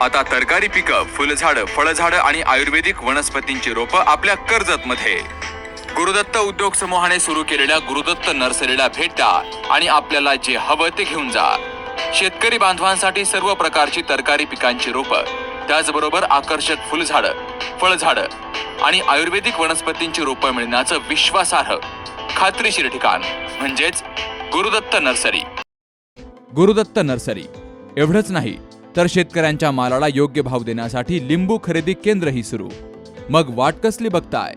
आता तरकारी पिकं, फुलझाडं, फळझाडं आणि आयुर्वेदिक वनस्पतींची रोपं आपल्या कर्जतमध्ये. गुरुदत्त उद्योग समूहाने सुरू केलेल्या गुरुदत्त नर्सरीला भेट द्या आणि आपल्याला जे हवं ते घेऊन जा. शेतकरी बांधवांसाठी सर्व प्रकारची तरकारी पिकांची रोपं, त्याचबरोबर आकर्षक फुलझाडं, फळझाडं आणि आयुर्वेदिक वनस्पतींची रोपं मिळण्याचं विश्वासार्ह, खात्रीशीर ठिकाण म्हणजेच गुरुदत्त नर्सरी. गुरुदत्त नर्सरी एवढंच नाही तर शेतकऱ्यांच्या मालाला योग्य भाव देण्यासाठी लिंबू खरेदी केंद्रही सुरू. मग वाट कसली बघताय?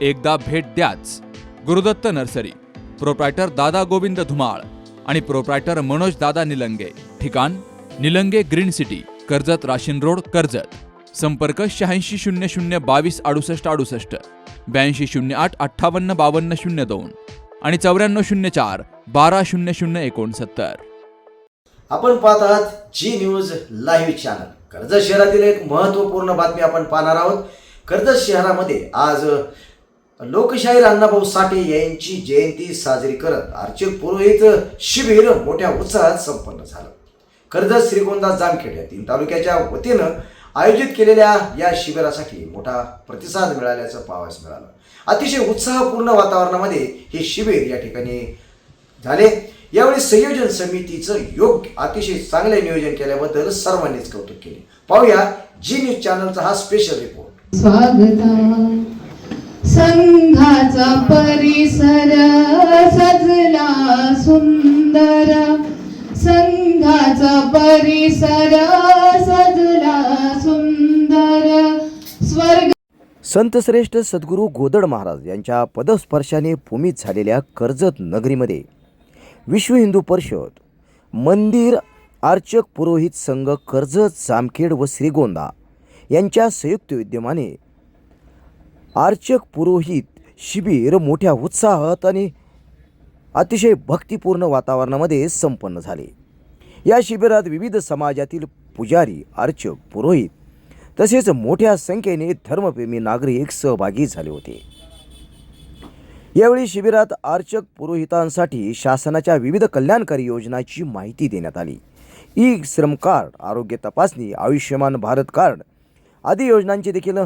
एकदा भेट द्याच. गुरुदत्त नर्सरी, प्रोप्रायटर दादा गोविंद धुमाळ आणि प्रोप्रायटर मनोज दादा निलंगे. ठिकाण निलंगे ग्रीन सिटी, कर्जत राशीन रोड, कर्जत. संपर्क 8600226868, 8208585202 आणि 9404120069. आपण पाहत आहात जी न्यूज लाईव्ह चॅनल. कर्जत शहरातील एक महत्त्वपूर्ण बातमी आपण पाहणार आहोत. कर्जत शहरामध्ये आज लोकशाहीर अण्णाभाऊ साठे यांची जयंती साजरी करत अर्चक पुरोहित शिबिर मोठ्या उत्साहात संपन्न झालं. कर्जत, श्रीगोंदा, जामखेड या 3 तालुक्याच्या वतीनं आयोजित केलेल्या या शिबिरासाठी मोठा प्रतिसाद मिळाल्याचं पाहावयास मिळालं. अतिशय उत्साहपूर्ण वातावरणामध्ये हे शिबिर या ठिकाणी झाले. यावेळी संयोजन समितीचं योग्य अतिशय चांगले नियोजन केल्याबद्दल सर्वांनीच कौतुक केले. पाहूया जी न्यूज चॅनलचा हा स्पेशल रिपोर्ट. स्वागता संघाचा परिसर सजला सुंदर, संघाचा परिसर सजला सुंदर. स्वर्ग संतश्रेष्ठ सद्गुरू गोदड महाराज यांच्या पदस्पर्शाने भूमीत झालेल्या कर्जत नगरीमध्ये विश्व हिंदू परिषद, मंदिर अर्चक पुरोहित संघ कर्जत, जामखेड व श्रीगोंदा यांच्या संयुक्त विद्यमाने अर्चक पुरोहित शिबिर मोठ्या उत्साहात आणि अतिशय भक्तिपूर्ण वातावरणामध्ये संपन्न झाले. या शिबिरात विविध समाजातील पुजारी, अर्चक, पुरोहित तसेच मोठ्या संख्येने धर्मप्रेमी नागरिक सहभागी झाले होते. यावेळी शिबिरात अर्चक पुरोहितांसाठी शासनाच्या विविध कल्याणकारी योजनांची माहिती देण्यात आली. ई श्रम कार्ड, आरोग्य तपासणी, आयुष्यमान भारत कार्ड आदी योजनांचे देखील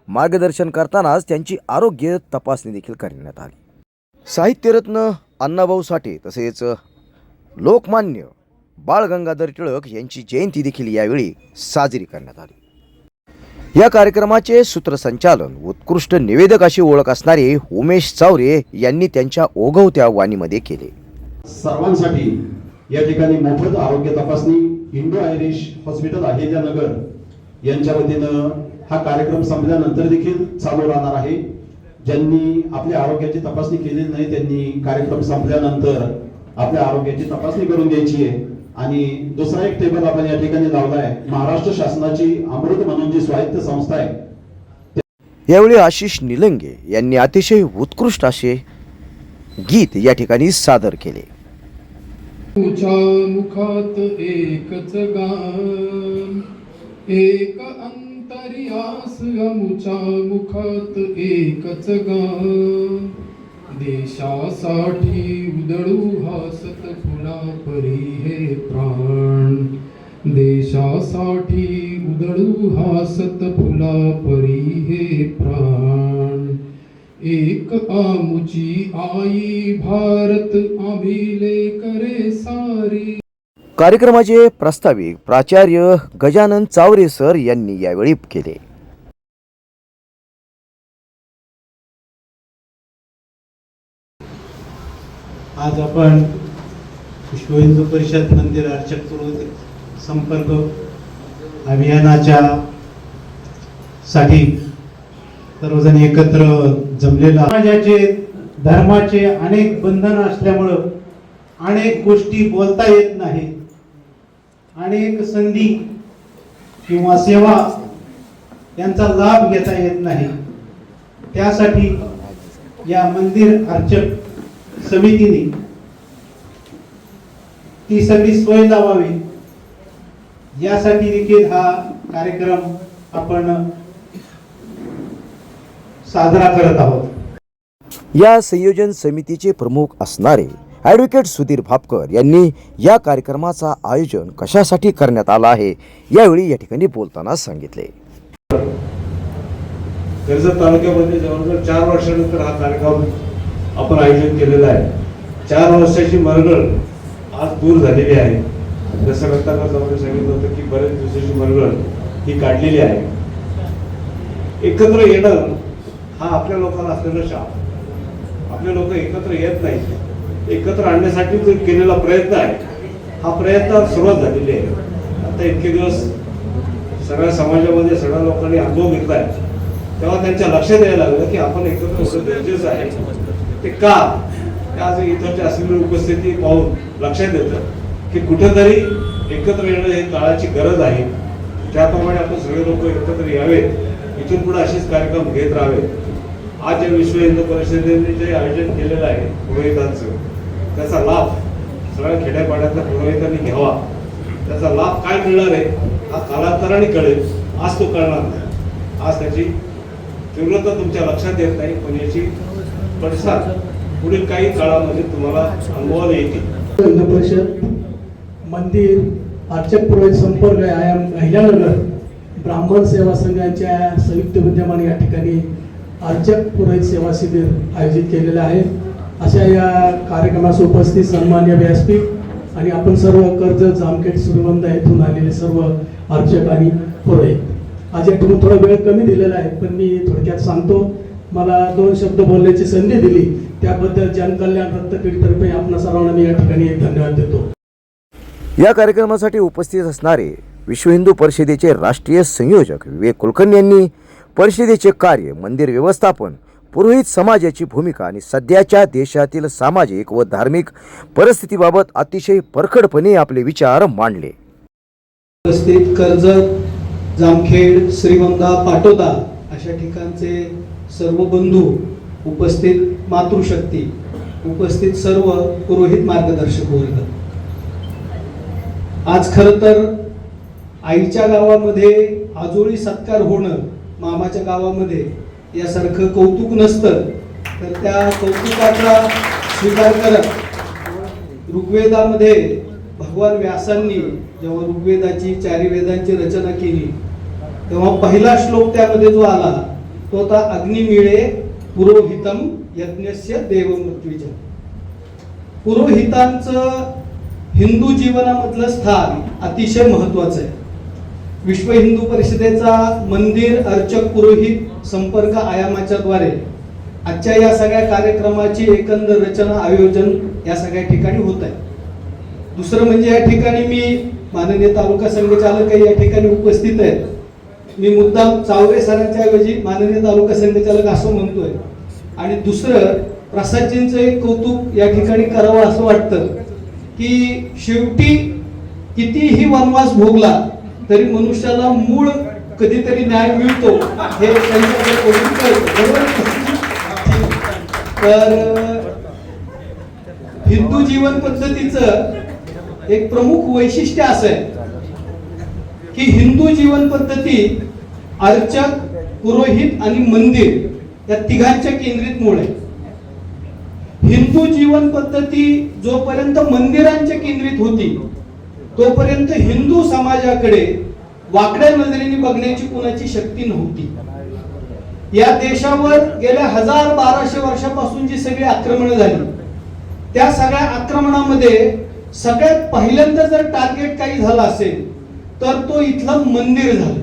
मार्गदर्शन करतानाच त्यांची आरोग्य तपासणी देखील करण्यात आली. साहित्यरत्न अण्णाभाऊ साठे तसेच लोकमान्य बाळ गंगाधर टिळक यांची जयंती देखील यावेळी साजरी करण्यात आली. या कार्यक्रमाचे सूत्रसंचालन उत्कृष्ट निवेदक अशी ओळख असणारे उमेश चावरे यांनी त्यांच्या ओघवत्या वाणीमध्ये केले. सर्वांसाठी या ठिकाणी मोफत आरोग्य तपासणी इंडो आयरिश हॉस्पिटल अहिल्यानगर यांच्या वतीनं हा कार्यक्रम संपल्यानंतर देखील चालू राहणार आहे. ज्यांनी आपल्या आरोग्याची तपासणी केलेली नाही त्यांनी कार्यक्रम संपल्यानंतर आपल्या आरोग्याची तपासणी करून द्यायची आहे. आणि दुसरा एक टेबल आपण या ठिकाणी लावलाय. महाराष्ट्र शासनाची अमृत म्हणून जी स्वायत्त संस्था आहे. यावेळी आशिष निलंगे यांनी अतिशय उत्कृष्ट असे गीत या ठिकाणी सादर केले. मुचा मुखात एकच गान, एक अंतर्यास मुचा मुखात एकच गान. देशासाठी उधळू हासत फुला परी हे प्राण, देशासाठी उधळू हासत फुला परी हे प्राण. एक आमुची आई भारत आम्ही करे सारी. कार्यक्रमाचे प्रास्ताविक प्राचार्य गजानन चावरे सर यांनी यावेळी केले. आज आपण विश्व हिंदू परिषद मंदिर अर्चक पुरोहित संपर्क अभियानाच्या साठी सर्वजण एकत्र जमलेला. समाजाचे धर्माचे अनेक बंधन असल्यामुळं अनेक गोष्टी बोलता येत नाहीत, अनेक संधी किंवा सेवा यांचा लाभ घेता येत नाही. त्यासाठी या मंदिर अर्चक समितीने ती सगळी सोय लावावी यासाठी देखील हा कार्यक्रम आपण साजरा करत आहोत. या संयोजन समितीचे प्रमुख असणारे ॲडव्होकेट सुधीर भापकर यांनी या कार्यक्रमाचा आयोजन कशासाठी करण्यात आला आहे यावेळी या ठिकाणी बोलताना सांगितले. कर्जत तालुक्यामध्ये जवळजवळ 4 वर्षानंतर हा कार्यक्रम आपण आयोजित केलेला आहे. 4 वर्षाची मरगळ आज दूर झालेली आहे. जसं रत्नाकर साहेबांनी सांगितलं होतं की बरेच दिवसाची मरगळ ही काढलेली आहे. एकत्र येणं हा आपल्या लोकांना असलेला शाप. आपले लोक एकत्र येत नाहीत. एकत्र आणण्यासाठी जो केलेला प्रयत्न आहे हा प्रयत्न सुरुवात झालेली आहे. आता इतके दिवस सगळ्या समाजामध्ये सगळ्या लोकांनी अनुभव घेतलाय तेव्हा त्यांच्या लक्षात यायला लागलं की आपण एकत्र होणं गरजेचं आहे. ते का आज इथं असलेली उपस्थिती पाहून लक्षात येतं की कुठेतरी एकत्र येणं हे काळाची गरज आहे. त्याप्रमाणे आपण सगळे लोक एकत्र यावेत. इथून पुढे असेच कार्यक्रम घेत राहावेत. आज या विश्व हिंदू परिषदेने जे आयोजन केलेलं आहे पुरोहितांचं त्याचा लाभ सगळ्या खेड्यापाड्यातल्या पुरोहितांनी घ्यावा. त्याचा लाभ काय मिळणार आहे हा कालांतराने कळेल. आज तो कळणार नाही. आज त्याची तीव्रता तुमच्या लक्षात येत नाही पण याची पडसाद पुढील काही काळामध्ये तुम्हाला अनुभवाला येतील. हिंदू परिषद मंदिर अर्चक पुरोहित संपर्क आयाम अहिल्यानगर ब्राह्मण सेवा संघाच्या संयुक्त विद्यमाने या ठिकाणी अर्चक पुरोहित सेवा शिबिर आयोजित केलेलं आहे. अशा या कार्यक्रमास उपस्थित सन्मान्य व्यासपीठ आणि आपण सर्व कर्जत जामखेड श्रीगोंदा येथून आलेले सर्व अर्चक आणि पुरोहित, आज या ठिकाणी थोडा वेळ कमी दिलेला आहे पण मी थोडक्यात सांगतो. मला 2 शब्द बोलण्याची संधी दिली त्याबद्दल जनकल्याण रक्तपेढीतर्फे आपणा सर्वांना मी या ठिकाणी धन्यवाद देतो. या कार्यक्रमासाठी उपस्थित असणारे विश्व हिंदू परिषदेचे राष्ट्रीय संयोजक विवेक कुलकर्णी यांनी परिषदेचे कार्य, मंदिर व्यवस्थापन, पुरोहित समाजाची भूमिका आणि सध्याच्या देशातील सामाजिक व धार्मिक परिस्थितीबाबत अतिशय परखडपणे आपले विचार मांडले. उपस्थित कर्जत, जामखेड, श्रीगोंदा, पाटोदा अशा ठिकाणचे सर्व बंधू, उपस्थित मातृशक्ती, उपस्थित सर्व पुरोहित मार्गदर्शक वर्ग, आज खरं तर आईच्या गावामध्ये आजोळी सत्कार होणं, मामाच्या गावामध्ये यासारखं कौतुक नसतं. तर त्या कौतुकाचा स्वीकार करत ऋग्वेदामध्ये भगवान व्यासांनी जेव्हा ऋग्वेदाची 4 वेदांची रचना केली तेव्हा पहिला श्लोक त्यामध्ये जो आला तो होता अग्निमिळे पुरोहितम यज्ञस्य देवमृत्युजा. पुरोहितांचं हिंदू जीवनामधलं स्थान अतिशय महत्वाचं आहे. विश्व हिंदू परिषदेचा मंदिर अर्चक पुरोहित संपर्क आयामाच्या द्वारे आजच्या या सगळ्या कार्यक्रमाची एकंदर रचना आयोजन या सगळ्या ठिकाणी होत आहे. दुसरं म्हणजे या ठिकाणी मी माननीय तालुका संघचालक या ठिकाणी उपस्थित आहेत. मी मुद्दाम चावरे सरांच्या ऐवजी माननीय तालुका संघचालक असं म्हणतोय. आणि दुसरं प्रसादजींचं एक कौतुक या ठिकाणी करावं असं वाटतं की शेवटी कितीही वनवास भोगला तरी मनुष्याला मूळ कधीतरी न्याय मिळतो हे त्यांच्याकडे कळतं. तर हिंदू जीवन पद्धतीचं एक प्रमुख वैशिष्ट्य असं आहे की हिंदू जीवन पद्धती अर्चक, पुरोहित आणि मंदिर या तिघांच्या केंद्रित मूळ आहे. हिंदू जीवन पद्धती जोपर्यंत मंदिरांच्या केंद्रित होती तोपर्यंत हिंदू समाजाकडे वाकड्या नजरेने बघण्याची कोणाची शक्ती नव्हती. या देशावर गेल्या 1000-1200 वर्षापासून जी सगळी आक्रमणं झाली त्या सगळ्या आक्रमणामध्ये सगळ्यात पहिल्यांदा जर टार्गेट काही झालं असेल तर तो इथलं मंदिर झालं.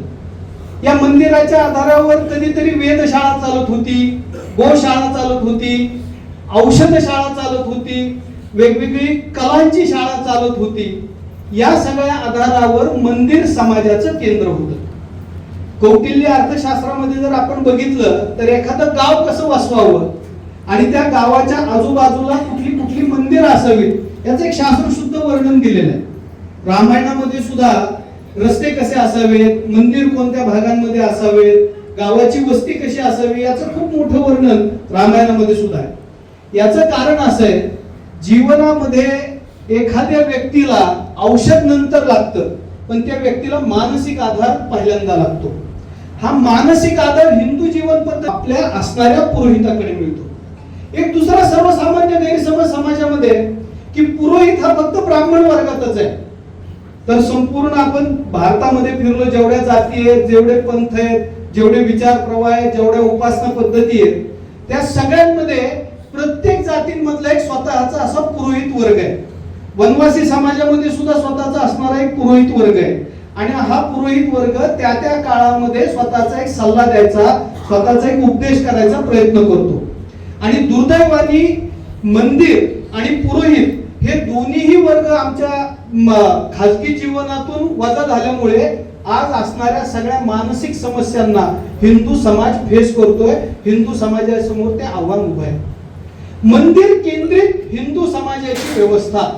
या मंदिराच्या आधारावर कधीतरी वेधशाळा चालत होती, गोशाळा चालत होती, औषधशाळा चालत होती, वेगवेगळी कलांची शाळा चालत होती. या सगळ्या आधारावर मंदिर समाजाचं केंद्र होतं. कौटिल्य अर्थशास्त्रामध्ये जर आपण बघितलं तर एखादं गाव कसं वसवावं आणि त्या गावाच्या आजूबाजूला कुठली कुठली मंदिर असावीत याचं एक शास्त्रशुद्ध वर्णन दिलेलं आहे. रामायणामध्ये सुद्धा रस्ते कसे असावेत, मंदिर कोणत्या भागांमध्ये असावेत, गावाची वस्ती कशी असावी याचं खूप मोठं वर्णन रामायणामध्ये सुद्धा आहे. याचं कारण असं आहे जीवनामध्ये एखाद्या व्यक्तीला औषध नंतर लागतं पण त्या व्यक्तीला मानसिक आधार पहिल्यांदा लागतो. हा मानसिक आधार हिंदू जीवन पद्धती आपल्या असणाऱ्या पुरोहिताकडे मिळतो. एक दुसरा सर्वसामान्य गैरसमज समाजामध्ये की पुरोहित हा फक्त ब्राह्मण वर्गातच आहे, तर संपूर्ण आपण भारतामध्ये फिरलो, जेवढ्या जाती आहेत, जेवढे पंथ आहेत, जेवढे विचार प्रवाह आहेत, जेवढ्या उपासना पद्धती आहेत, त्या सगळ्यांमध्ये प्रत्येक जातींमधला एक स्वतःचा असा पुरोहित वर्ग आहे. वनवासी समाजामध्ये सुद्धा स्वतःचा असणारा एक पुरोहित वर्ग आहे आणि हा पुरोहित वर्ग त्या त्या काळामध्ये स्वतःचा एक सल्ला द्यायचा, स्वतःचा एक उपदेश करायचा प्रयत्न करतो. आणि दुर्दैवाने मंदिर आणि पुरोहित हे दोन्हीही वर्ग आमच्या खाजगी जीवनातून वजा झाल्यामुळे आज असणाऱ्या सगळ्या मानसिक समस्यांना हिंदू समाज फेस करतोय. हिंदू समाजासमोर ते आव्हान उभं आहे. मंदिर केंद्रित हिंदू समाजाची व्यवस्था,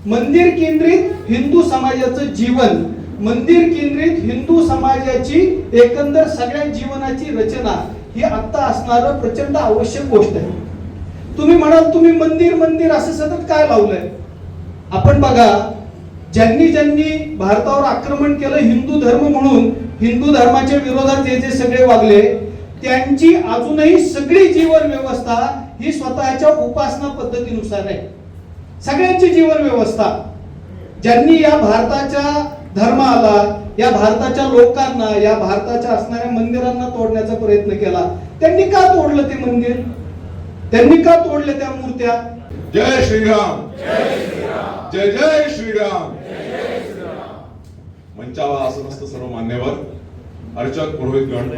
मंदिर केंद्रित हिंदू समाजाचं जीवन, मंदिर केंद्रित हिंदू समाजाची एकंदर सगळ्या जीवनाची रचना ही आता असणारं प्रचंड आवश्यक गोष्ट आहे. तुम्ही म्हणाल तुम्ही मंदिर मंदिर असं सतत काय लावलंय? आपण बघा, ज्यांनी ज्यांनी भारतावर आक्रमण केलं हिंदू धर्म म्हणून, हिंदू धर्माच्या विरोधात जे जे सगळे वागले, त्यांची अजूनही सगळी जीवन व्यवस्था ही स्वतःच्या उपासना पद्धतीनुसार आहे. सगळ्यांची जीवन व्यवस्था. ज्यांनी या भारताच्या धर्माला, या भारताच्या लोकांना, या भारताच्या असणाऱ्या मंदिरांना तोडण्याचा प्रयत्न केला, त्यांनी का तोडलं ते मंदिर? त्यांनी का तोडले त्या मूर्त्या? जय श्रीराम, जय जय श्रीराम. मंचावर आसनस्थ सर्व मान्यवर, अर्चक, पुरोहितगण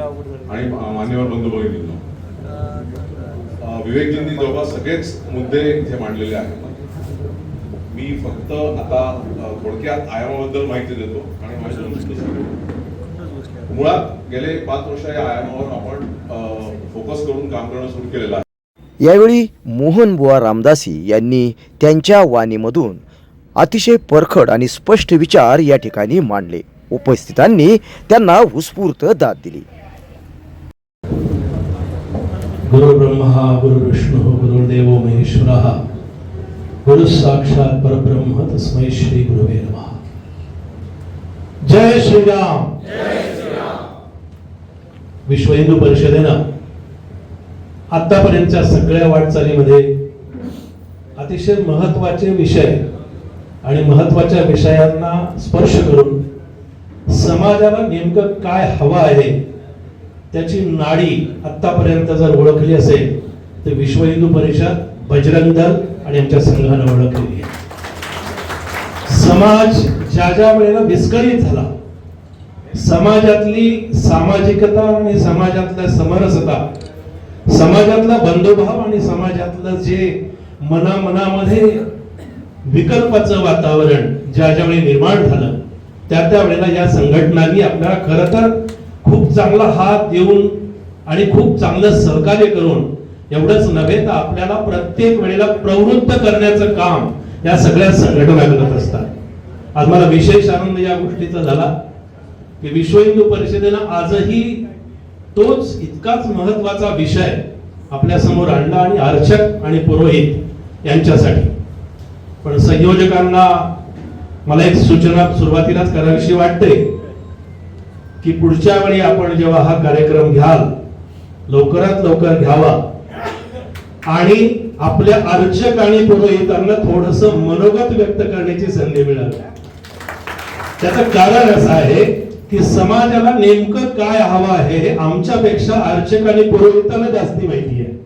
आणि मान्यवर बंधू भगिनींनो, विवेकजींनी जवळपास सगळेच मुद्दे इथे मांडलेले आहेत. मी फक्त आता थोडक्यात आयामाबद्दल माहिती देतो आणि माझ्या मुळात गेले 5 वर्ष या आयामावर आपण फोकस करून काम करणं सुरू केलेलं आहे. यावेळी मोहनबुवा रामदासी यांनी त्यांच्या वाणीमधून अतिशय परखड आणि स्पष्ट विचार या ठिकाणी मांडले. उपस्थितांनी त्यांना उत्स्फूर्त दाद दिली. गुरु ब्रह्मा गुरु विष्णु गुरुदेव महेश्वरः गुरु साक्षात परब्रह्म तस्मै श्री गुरुवे नमः. जय श्रीराम. विश्व हिंदू परिषदेनं आतापर्यंतच्या सगळ्या वाटचालीमध्ये अतिशय महत्वाचे विषय आणि महत्वाच्या विषयांना स्पर्श करून समाजाला नेमकं काय हवं आहे त्याची नाडी आतापर्यंत जर ओळखली असेल तर विश्व हिंदू परिषद, बजरंग दल आणि आमच्या संघानं ओळखलेली आहे. समाज ज्या ज्या वेळेला विस्कळीत झाला, समाजातली सामाजिकता आणि समाजातल्या समरसता, समाजातला बंधुभाव आणि समाजातलं जे मनामध्ये विकल्पाचं वातावरण ज्या ज्यावेळी निर्माण झालं, त्या वेळेला या संघटनांनी आपल्याला खरं तर खूप चांगला हात देऊन आणि खूप चांगलं सहकार्य करून, एवढंच नव्हे तर आपल्याला प्रत्येक वेळेला प्रवृत्त करण्याचं काम या सगळ्या संघटना करत असतात. आज मला विशेष आनंद या गोष्टीचा झाला की विश्व हिंदू परिषदेनं आजही तोच इतकाच महत्वाचा विषय आपल्या समोर आणला आणि अर्चक आणि पुरोहित यांच्यासाठी. पण संयोजकांना मला एक सूचना सुरुवातीलाच करावीशी वाटते की पुढच्या वेळी आपण जेव्हा हा कार्यक्रम घ्याल, लवकरात लवकर घ्यावा आणि आपल्या अर्चक आणि पुरोहितांना थोडस मनोगत व्यक्त करण्याची संधी मिळावी. त्याचं कारण असं आहे की समाजाला नेमकं काय हवं आहे हे आमच्यापेक्षा अर्चक आणि पुरोहितांना जास्ती माहिती आहे.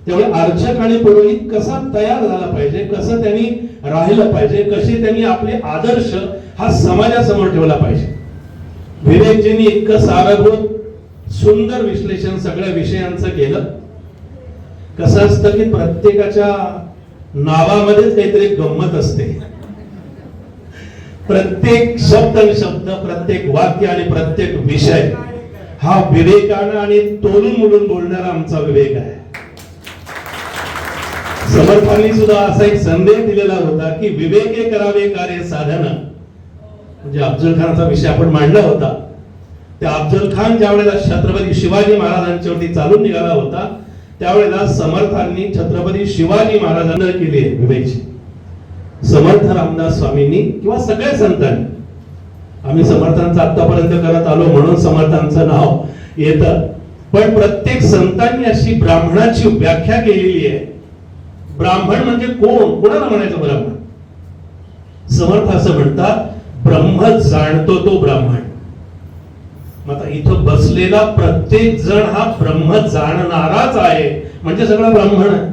त्यामुळे अर्चक आणि पुरोहित कसा तयार झाला पाहिजे, कसं त्यांनी राहिलं पाहिजे, कसे त्यांनी आपले आदर्श हा समाजासमोर ठेवला पाहिजे. विवेकजींनी इतकं सारभूत सुंदर विश्लेषण सगळ्या विषयांचं केलं. कसं असतं की प्रत्येकाच्या नावामध्येच काहीतरी गंमत असते. प्रत्येक शब्द आणि शब्द, प्रत्येक वाक्य आणि प्रत्येक विषय हा विवेकानं आणि तोलून मोडून बोलणारा आमचा विवेक आहे. समर्थांनी सुद्धा असा एक संदेश दिलेला होता की विवेके करावे कार्य साधन. म्हणजे अफजल खानचा विषय आपण मांडला होता. त्या अफजल खान ज्या वेळेला छत्रपती शिवाजी महाराजांच्यावरती चालून निघाला होता, त्यावेळेला समर्थांनी छत्रपती शिवाजी महाराजांना केली विवेकची. समर्थ रामदास स्वामींनी किंवा सगळ्या संतांनी, आम्ही समर्थांचं आतापर्यंत करत आलो म्हणून समर्थांचं नाव येतं, पण प्रत्येक संतांनी अशी ब्राह्मणाची व्याख्या केलेली आहे. ब्राह्मण म्हणजे कोण, कोणाला म्हणायचं ब्राह्मण? समर्थ असं म्हणतात, ब्रह्म जाणतो तो ब्राह्मण. मग आता इथं बसलेला प्रत्येक जण हा ब्रह्म जाणणाराच आहे, म्हणजे सगळा ब्राह्मण आहे.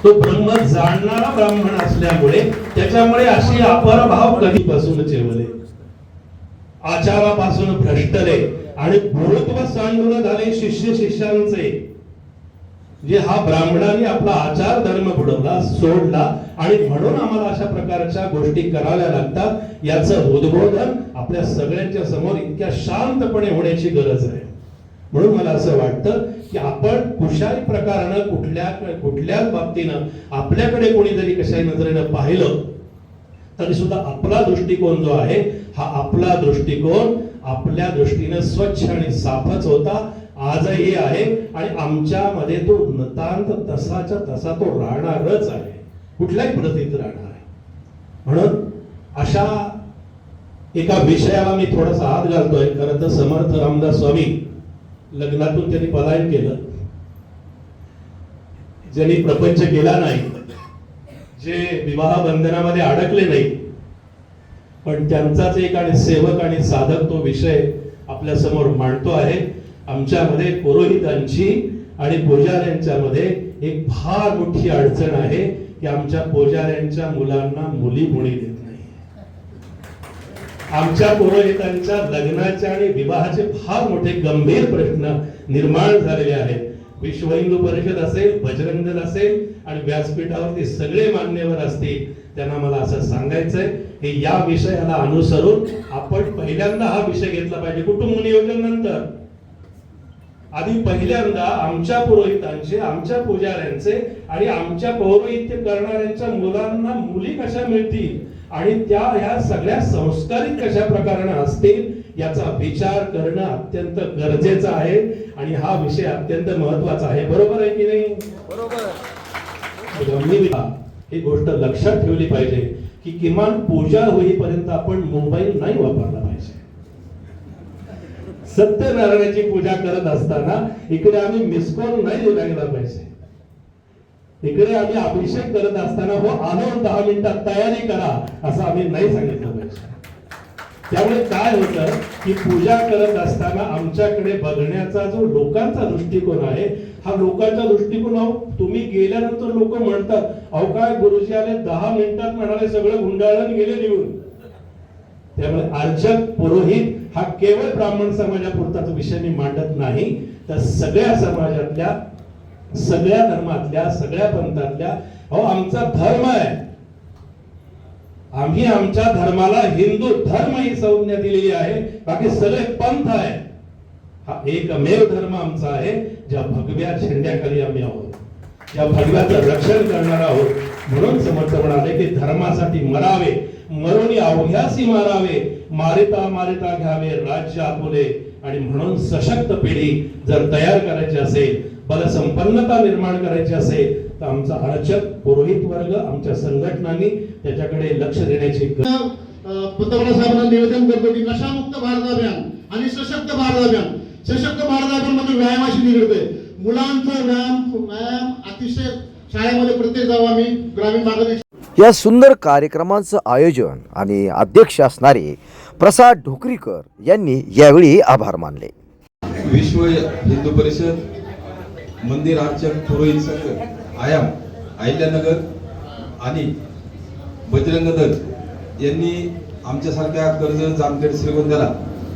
तो ब्रह्म जाणणारा ब्राह्मण असल्यामुळे त्याच्यामुळे अशी अपार भाव कधीपासून ठेवले, आचारापासून भ्रष्टले आणि गुरुत्व सांडून झाले शिष्य शिष्यांचे. जे हा ब्राह्मणाने आपला आचार धर्म बुडवला, सोडला, आणि म्हणून आम्हाला अशा प्रकारच्या गोष्टी कराव्या लागतात. याचं उद्बोधन आपल्या सगळ्यांच्या समोर इतक्या शांतपणे होण्याची गरज आहे. म्हणून मला असं वाटतं की आपण कुशाही प्रकारानं कुठल्याच बाबतीनं आपल्याकडे कोणी जरी कशाही नजरेनं पाहिलं तरी सुद्धा आपला दृष्टिकोन जो आहे हा आपला दृष्टिकोन आपल्या दृष्टीनं स्वच्छ आणि साफच होता, आजही आहे, आणि आमच्यामध्ये तो नतांत तसाच्या तसा तो राहणारच आहे, कुठल्याही पद्धतीत राहणार आहे. म्हणून अशा एका विषयाला मी थोडासा हात घालतोय. खरं तर समर्थ रामदास स्वामी लग्नातून त्यांनी पलायन केलं, ज्यांनी प्रपंच केला नाही, जे विवाह बंधनामध्ये अडकले नाही, पण त्यांचाच एक आणि सेवक आणि साधक तो विषय आपल्या समोर मांडतो आहे. आमच्यामध्ये पुरोहितांची आणि पुजाऱ्यांच्या मध्ये एक फार मोठी अडचण आहे की आमच्या पुजाऱ्यांच्या मुलांना मुली मुली देत नाही. आमच्या पुरोहितांच्या लग्नाचे आणि विवाहाचे फार मोठे गंभीर प्रश्न निर्माण झालेले आहेत. विश्व हिंदू परिषद असेल, बजरंग दल असेल आणि व्यासपीठावरती सगळे मान्यवर असतील, त्यांना मला असं सांगायचंय की या विषयाला अनुसरून आपण पहिल्यांदा हा विषय घेतला पाहिजे. कुटुंब नियोजन नंतर आधी पहिल्यांदा आमच्या पुरोहितांचे, आमच्या पुजाऱ्यांचे आणि आमच्या पौरोहित्य करणाऱ्यांच्या मुलांना मुली कशा मिळतील आणि त्या ह्या सगळ्या संस्कारित कशा प्रकाराने असतील याचा विचार करणं अत्यंत गरजेचं आहे. आणि हा विषय अत्यंत महत्वाचा आहे. बरोबर आहे की नाही? बरोबर. ही गोष्ट लक्षात ठेवली पाहिजे की किमान पूजा होईपर्यंत आपण मोबाईल नाही वापरला पाहिजे. सत्यनारायणाची पूजा करत असताना इकडे आम्ही मिस कॉल नाही लागला पाहिजे. इकडे आम्ही अभिषेक करत असताना हो आलो 10 मिनिटात तयारी करा असं आम्ही नाही सांगितलं पाहिजे. त्यामुळे काय होतं की पूजा करत असताना आमच्याकडे बघण्याचा जो लोकांचा दृष्टिकोन आहे हा लोकांचा दृष्टिकोन, अहो तुम्ही गेल्यानंतर लोक म्हणतात अहो काय गुरुजी आले 10 मिनिटात म्हणाले सगळं गुंडाळून गेले निघून. त्यामुळे अर्चक पुरोहित हा केवळ ब्राह्मण समाजापुरताच विषय मी मांडत नाही, तर सगळ्या समाजातल्या, सगळ्या धर्मातल्या, सगळ्या पंथातल्या, अहो आमचा धर्म आहे, आम्ही आमच्या धर्माला हिंदू धर्म ही संज्ञा दिलेली आहे, बाकी सगळे पंथ आहे. हा एकमेव धर्म आमचा आहे ज्या भगव्या झेंड्याखाली आम्ही आहोत, ज्या भगव्याचं रक्षण करणार आहोत. म्हणून समर्थ म्हणाले की धर्मासाठी मरावे, मरुनी अवघ्यासी मारावे, मारिता मारिता घ्यावे राज्य आपुले. आणि म्हणून सशक्त पिढी जर तयार करायची असेल, बलसंपन्नता निर्माण करायची असेल, तर आमचा अर्चक पुरोहित वर्ग, आमच्या संघटनांनी त्याच्याकडे लक्ष देण्याची पंतप्रधान साहेबांना निवेदन करतो की नशामुक्त भारत अभियान आणि सशक्त भारत अभियान. सशक्त भारत अभियान म्हणजे व्यायामाशी निगडते. मुलांचा व्यायाम अतिशय शाळेमध्ये प्रत्येक जाऊ आम्ही ग्रामीण भागात. या सुंदर कार्यक्रमाचं आयोजन आणि अध्यक्ष असणारे प्रसाद ढोकरीकर यांनी यावेळी आभार मानले. विश्व हिंदू परिषद, मंदिर अर्चक पुरोहित संघ, आयाम, अहिल्यानगर आणि बजरंग दल यांनी आमच्यासारख्या कर्जत, जामखेड, श्रीगोंद्याला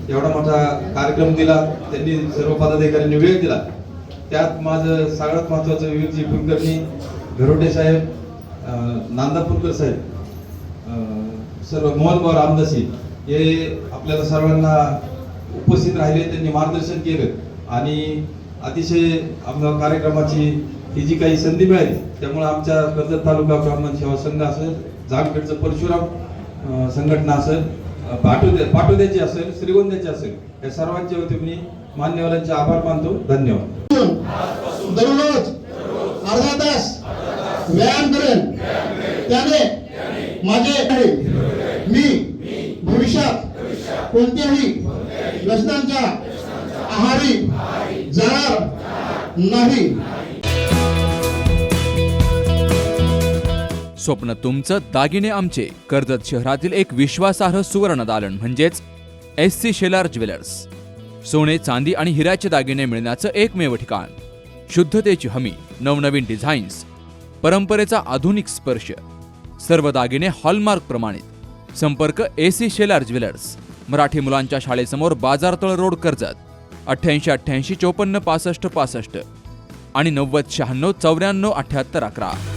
एवढा मोठा कार्यक्रम दिला. त्यांनी सर्व पदाधिकाऱ्यांनी वेळ दिला. त्यात माझं सगळ्यात महत्त्वाचं विवेकजी कुलकर्णी, घरोटे साहेब, नांदापूरकर साहेब, सर्व मोहनभाऊ रामदासी हे आपल्याला सर्वांना उपस्थित राहिले. त्यांनी मार्गदर्शन केलं आणि अतिशय आमच्या कार्यक्रमाची ही जी काही संधी मिळाली त्यामुळे आमच्या कर्जत तालुका ब्राह्मण सेवा संघ असेल, जामखेडचं परशुराम संघटना असेल, पाटोद्याची असेल, श्रीगोंद्याची असेल, या सर्वांच्या वतीने मी मान्यवरांचे आभार मानतो. धन्यवाद. दररोज अर्धा तास व्यायाम करेन, त्याने माझे मी भविष्यात कोणत्याही व्यसनांच्या आहारी जाणार नाही. स्वप्न तुमचं, दागिने आमचे. कर्जत शहरातील एक विश्वासार्ह सुवर्ण दालन म्हणजेच SC शेलार ज्वेलर्स. सोने, चांदी आणि हिऱ्याचे दागिने मिळण्याचं एकमेव ठिकाण. शुद्धतेची हमी, नवनवीन डिझाईन्स, परंपरेचा आधुनिक स्पर्श. सर्व दागिने हॉलमार्क प्रमाणित. संपर्क AC शेलार ज्वेलर्स, मराठी मुलांच्या शाळेसमोर, बाजारतळ रोड, कर्जत. 8888 54 65 65 आणि 90 96 94 78 11.